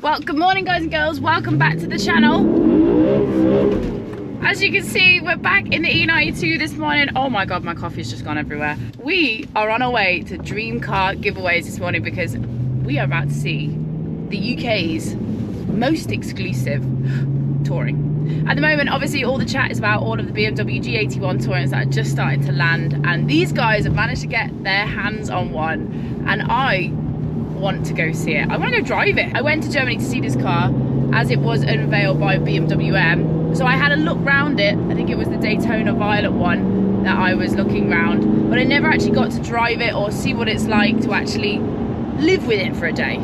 Well, good morning guys and girls, welcome back to the channel. As you can see, we're back in the E92 this morning. Oh my god, my coffee's just gone everywhere. We are on our way to dream car giveaways this morning because we are about to see the UK's most exclusive touring. At the moment, obviously, all the chat is about all of the BMW G81 tourings that are just starting to land, and these guys have managed to get their hands on one, and I want to go see it. I want to go drive it. I went to Germany to see this car as it was unveiled by BMW M, so I had a look round it. I think it was the Daytona Violet one that I was looking round, but I never actually got to drive it or see what it's like to actually live with it for a day.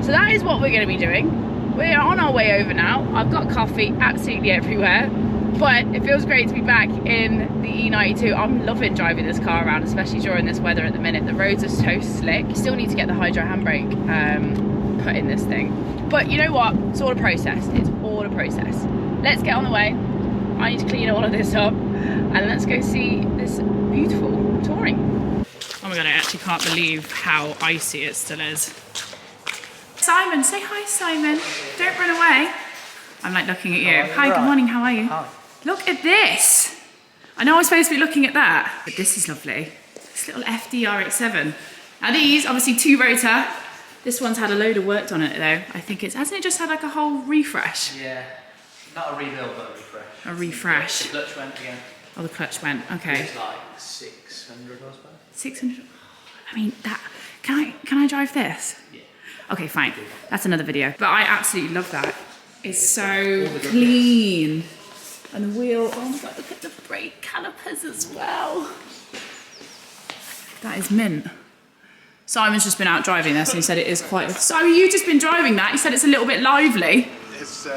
So that is what we're going to be doing. We're on our way over now. I've got coffee absolutely everywhere, but it feels great to be back in the E92. I'm loving driving this car around, especially during this weather at the minute. The roads are so slick. You still need to get the hydro handbrake put in this thing. But you know what? It's all a process. It's all a process. Let's get on the way. I need to clean all of this up and let's go see this beautiful touring. Oh my god, I actually can't believe how icy it still is. Simon, say hi, Simon. Don't run away. I'm like looking at you. Hi, good morning, how are you? Hi. Look at this. I know I was supposed to be looking at that, but this is lovely. This little FD RX-7. Now these, obviously 2-rotor. This one's had a load of work done on it though. I think it's, hasn't it just had like a whole refresh? Yeah, not a rebuild, but a refresh. A refresh. The clutch went again. Oh, the clutch went, okay. It's like 600 horsepower. 600? I mean, that, can I drive this? Yeah. Okay, fine. That's another video. But I absolutely love that. It's so clean. And the wheel, oh my god, look at the brake calipers as well. That is mint. Simon's just been out driving this and he said it is quite... Simon, you've just been driving that. He said it's a little bit lively. It's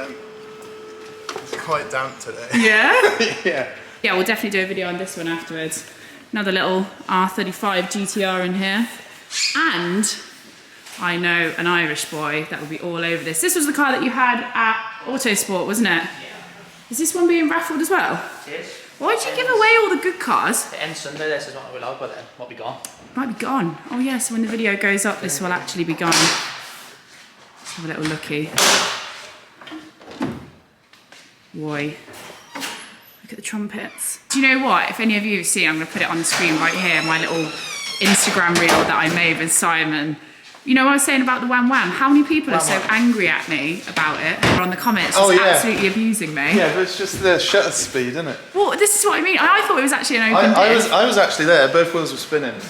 quite damp today. Yeah? Yeah. Yeah, we'll definitely do a video on this one afterwards. Another little R35 GTR in here. And I know an Irish boy that will be all over this. This was the car that you had at Autosport, wasn't it? Yeah. Is this one being raffled as well? It is. Why'd you give away all the good cars? It ends Sunday, this is not allowed, but then might be gone. Might be gone. Oh yeah, so when the video goes up, this will actually be gone. Let's have a little looky. Boy. Look at the trumpets. Do you know what? If any of you see, I'm going to put it on the screen right here, my little Instagram reel that I made with Simon. You know what I was saying about the Wham Wham? How many people are so angry at me about it? Or on the comments, just absolutely abusing me. Yeah, but it's just the shutter speed, isn't it? Well, this is what I mean. I thought it was actually an open diff. I was actually there. Both wheels were spinning.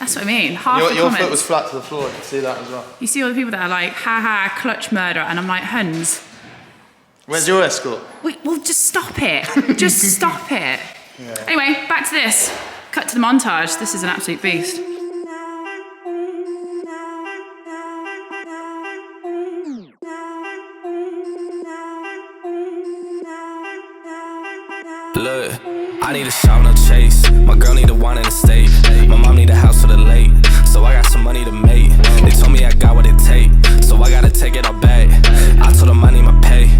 That's what I mean. Half the your comments. foot was flat to the floor. I can see that as well. You see all the people that are like, haha, clutch murder, and I'm like, Huns. Where's your escort? Well, just stop it. Just stop it. Yeah. Anyway, back to this. Cut to the montage. This is an absolute beast. Look, I need a shot, no chase. My girl need a wine in the state. My mom need a house for the late. So I got some money to make. They told me I got what it take, so I gotta take it all back. I told them I need my pay.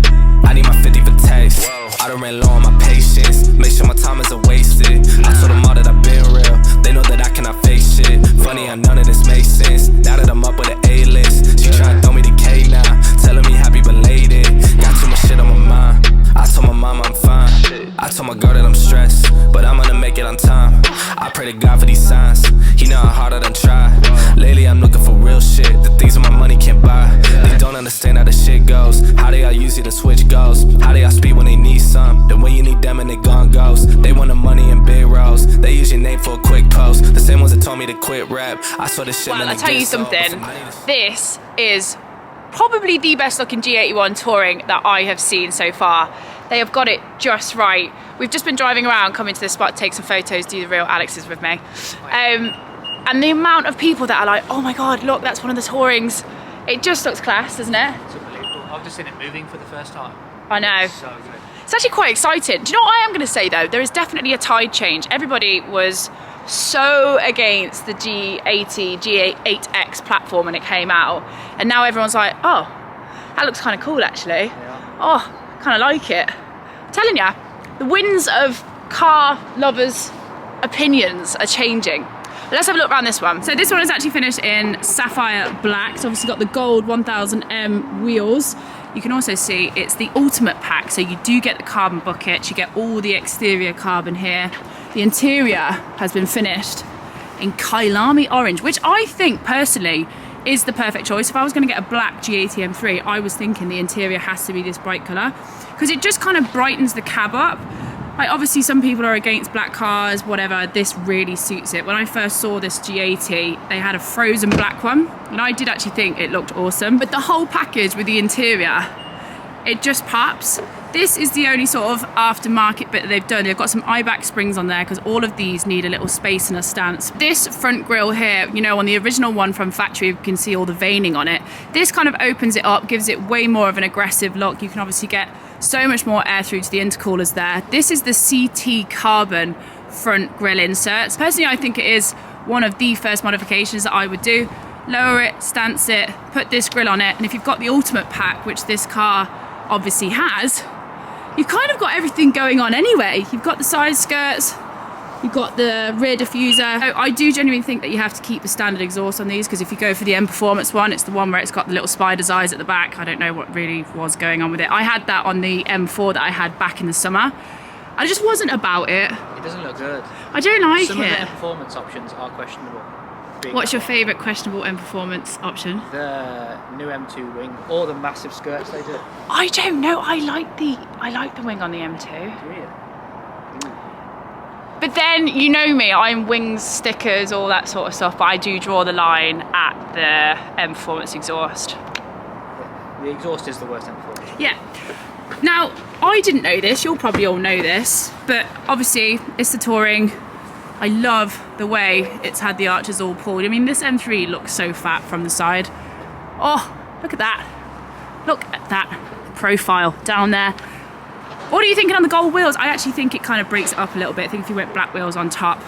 I need my 50 for tax. I done ran low on my patience. Make sure my time isn't wasted. I told them all that I've been real. They know that I cannot face shit. Funny how none of this makes sense. Now that I'm up with an A-list, she tryna throw me the K now, telling me happy belated. Got too much shit on my mind. I told my mom I'm fine. I told my girl that I'm stressed, but I'm gonna make it on time. I pray to God for these signs. He know how hard I done try. Lately I'm looking for real shit, the things that my money can't buy. They don't understand how the shit goes. How they all use it to switch goals. How they all speed when they need some. Then when you need them and they gone goes. They want the money in big rows. They use your name for a quick post. The same ones that told me to quit rap. I saw this shit. Well, I'll tell you something. This is probably the best looking G81 touring that I have seen so far. They have got it just right. We've just been driving around, coming to this spot, take some photos, do the real. Alex is with me. And the amount of people that are like, oh my God, look, that's one of the tourings. It just looks class, doesn't it? It's unbelievable. I've just seen it moving for the first time. I know. It's so good. It's actually quite exciting. Do you know what I am gonna say though? There is definitely a tide change. Everybody was so against the G80, G8X platform when it came out. And now everyone's like, oh, that looks kind of cool actually. Yeah. Oh, kind of like it. I'm telling you, the winds of car lovers' opinions are changing. Let's have a look around this one. So this one is actually finished in sapphire black. So obviously got the gold 1000M wheels. You can also see it's the ultimate pack. So you do get the carbon bucket, you get all the exterior carbon here. The interior has been finished in Kailami orange, which I think personally is the perfect choice. If I was going to get a black G80 M3, I was thinking the interior has to be this bright colour because it just kind of brightens the cab up. Like obviously some people are against black cars, whatever, this really suits it. When I first saw this G80, they had a frozen black one, and I did actually think it looked awesome. But the whole package with the interior, it just pops. This is the only sort of aftermarket bit that they've done. They've got some eye-back springs on there because all of these need a little space and a stance. This front grille here, you know, on the original one from factory, you can see all the veining on it. This kind of opens it up, gives it way more of an aggressive look. You can obviously get so much more air through to the intercoolers there. This is the CT carbon front grille inserts. Personally, I think it is one of the first modifications that I would do. Lower it, stance it, put this grille on it, and if you've got the ultimate pack, which this car obviously has, you've kind of got everything going on anyway. You've got the side skirts, you've got the rear diffuser. So I do genuinely think that you have to keep the standard exhaust on these, because if you go for the M Performance one, it's the one where it's got the little spider's eyes at the back. I don't know what really was going on with it. I had that on the M4 that I had back in the summer. I just wasn't about it. It doesn't look good. I don't like it. Some of the M Performance options are questionable. What's your favourite questionable M Performance option? The new M2 wing, or the massive skirts they do. I don't know. I like the wing on the M2. Really? But then, you know me, I'm wings, stickers, all that sort of stuff, but I do draw the line at the M Performance exhaust. The exhaust is the worst M Performance. Yeah. Now, I didn't know this, you'll probably all know this, but obviously it's the Touring. I love the way it's had the arches all pulled. I mean, this M3 looks so fat from the side. Oh, look at that. Look at that profile down there. What are you thinking on the gold wheels? I actually think it kind of breaks it up a little bit. I think if you went black wheels on top,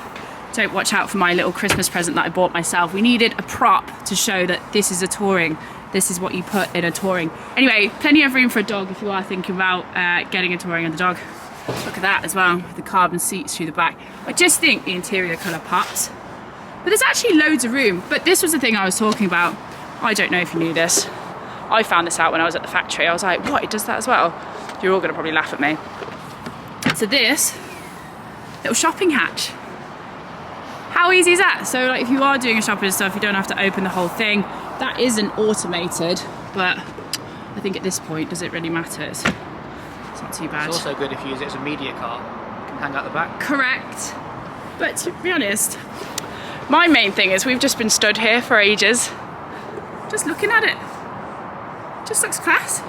don't watch out for my little Christmas present that I bought myself. We needed a prop to show that this is a Touring. This is what you put in a Touring. Anyway, plenty of room for a dog if you are thinking about getting a Touring and the dog. Look at that as well, with the carbon seats through the back. I just think the interior colour pops. But there's actually loads of room. But this was the thing I was talking about. I don't know if you knew this. I found this out when I was at the factory. I was like, what, it does that as well? You're all gonna probably laugh at me. So this little shopping hatch. How easy is that? So like if you are doing a shopping and stuff, you don't have to open the whole thing. That isn't automated, but I think at this point, does it really matter? It's not too bad. It's also good if you use it as a media car. You can hang out the back. Correct. But to be honest, my main thing is we've just been stood here for ages, just looking at it. Just looks class.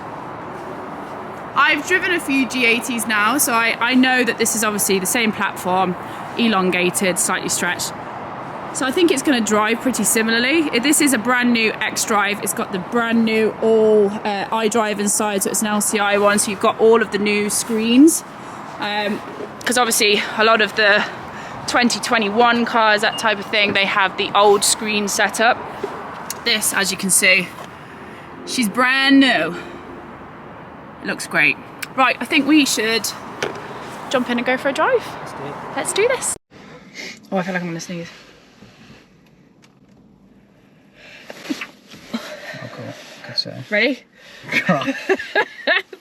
I've driven a few G80s now, so I know that this is obviously the same platform, elongated, slightly stretched. So I think it's going to drive pretty similarly. This is a brand new X-Drive. It's got the brand new all iDrive inside, so it's an LCI one. So you've got all of the new screens. Because obviously a lot of the 2021 cars, that type of thing, they have the old screen setup. This, as you can see, she's brand new. It looks great. Right, I think we should jump in and go for a drive. Let's do this. Oh, I feel like I'm gonna sneeze. Oh, cool. Good sir. Ready?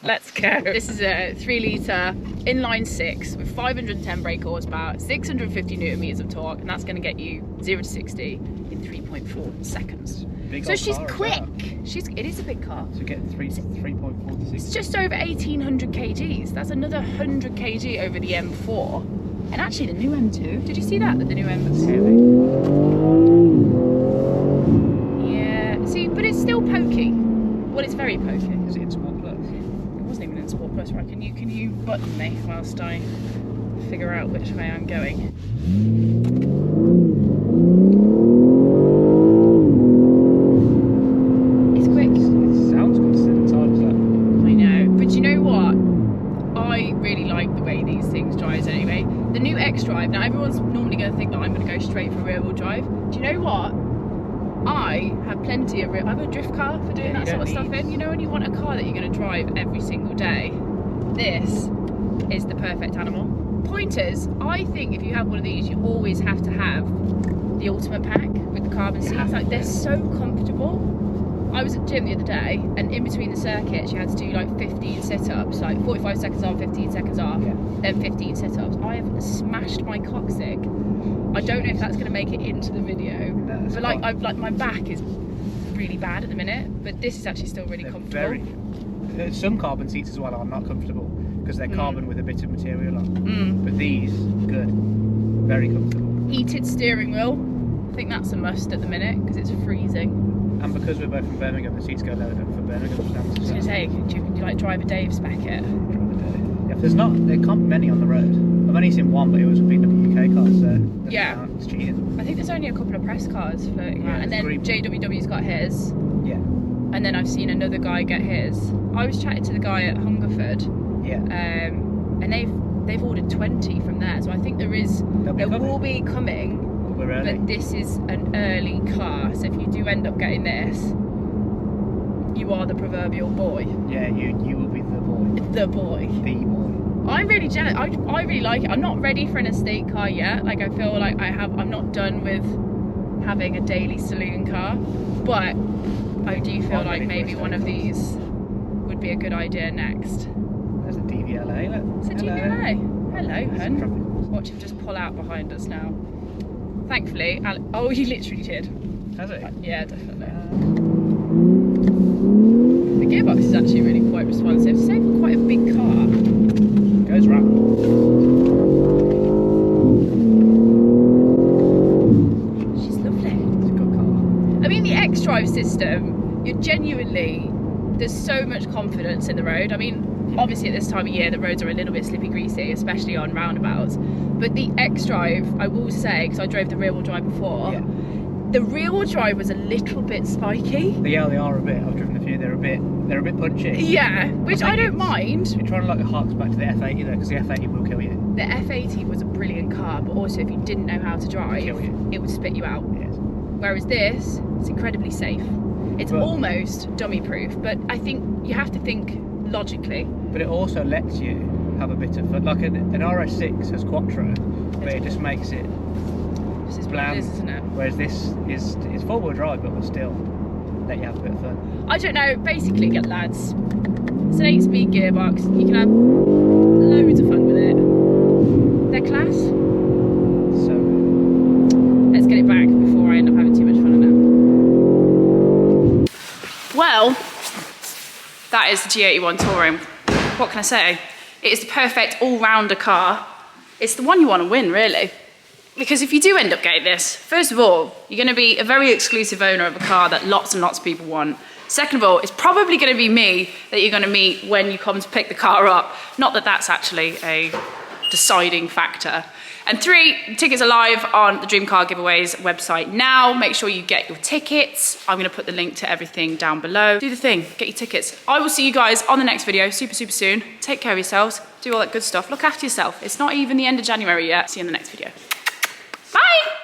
Let's go. This is a 3 litre inline 6 with 510 brake horsepower, 650 newton meters of torque, and that's going to get you 0 to 60 in 3.4 seconds. Big so she's car quick. well. It is a big car. So get 3.4 to 60. It's just over 1800 kgs. That's another 100 kg over the M4. And actually the new M2, did you see that? That the new M2? Yeah, see, but it's still pokey. Well, it's very pokey. Is it in Sport Plus? It wasn't even in Sport Plus, right? Can you button me whilst I figure out which way I'm going? It's quick. It sounds good to the time, doesn't it? I know, but you know what? I really like the way these things drive anyway. The new X-Drive, now everyone's normally going to think that I'm going to go straight for rear wheel drive. Do you know what? I have plenty of I have a drift car for doing that sort of stuff in. You know when you want a car that you're going to drive every single day? This is the perfect animal. Pointers, I think if you have one of these, you always have to have the ultimate pack with the carbon seats. Like, they're so comfortable. I was at the gym the other day, and in between the circuits, you had to do like 15 sit-ups, like 45 seconds on, 15 seconds off, then 15 sit-ups. I have smashed my coccyx. I don't know if that's going to make it into the video, but like, my back is really bad at the minute. But this is actually still really comfortable. Some carbon seats as well are not comfortable because they're carbon with a bit of material on. But these, good, very comfortable. Heated steering wheel. I think that's a must at the minute because it's freezing. And because we're both from Birmingham, the seats go lower than for Birmingham standards. I was going to say, do you like Driver Dave spec it? Yeah, there can't be many on the road. I've only seen one, but it was a BWK car, so yeah, it's cheating. I think there's only a couple of press cars floating around, and then JWW's got his. Yeah. And then I've seen another guy get his. I was chatting to the guy at Hungerford. Yeah. And they've ordered 20 from there, so I think there will be coming. But this is an early car, so if you do end up getting this, you are the proverbial boy. Yeah, you will be the boy. The boy. The boy. I'm really jealous. I really like it. I'm not ready for an estate car yet. Like, I feel like I'm not done with having a daily saloon car, but I do feel like maybe one of these would be a good idea next. There's a DVLA. Look. It's a DVLA. Hello, hun. Watch him just pull out behind us now. Thankfully, oh, he literally did. Has it? Yeah, definitely. The gearbox is actually really quite responsive. So for quite a big car. Goes round. She's lovely. It's a good car. I mean, the X-Drive system, there's so much confidence in the road. I mean, obviously at this time of year, the roads are a little bit slippy greasy, especially on roundabouts. But the X-Drive, I will say, because I drove the rear-wheel drive before, the rear-wheel drive was a little bit spiky. Yeah, they are a bit. I've driven a few. They're a bit punchy. Yeah, which I don't mind. You're trying to like harks back to the F80 though, because the F80 will kill you. The F80 was a brilliant car, but also if you didn't know how to drive, it would spit you out. Yes. Whereas this, it's incredibly safe. It's almost dummy-proof, but I think you have to think logically. But it also lets you have a bit of fun. Like an RS6 has Quattro, but it just makes it bland, isn't it? Whereas this is four-wheel drive, but will still let you have a bit of fun. I don't know, basically, lads, it's an 8-speed gearbox. You can have loads of fun with it. They're class. So let's get it back before I end up having too much fun on it. Well, that is the G81 Touring. What can I say? It is the perfect all-rounder car. It's the one you want to win, really. Because if you do end up getting this, first of all, you're going to be a very exclusive owner of a car that lots and lots of people want. Second of all, it's probably going to be me that you're going to meet when you come to pick the car up. Not that that's actually a deciding factor. And 3, tickets are live on the Dream Car Giveaways website now. Make sure you get your tickets. I'm going to put the link to everything down below. Do the thing, get your tickets. I will see you guys on the next video super soon. Take care of yourselves, do all that good stuff. Look after yourself. It's not even the end of January yet. See you in the next video. Bye!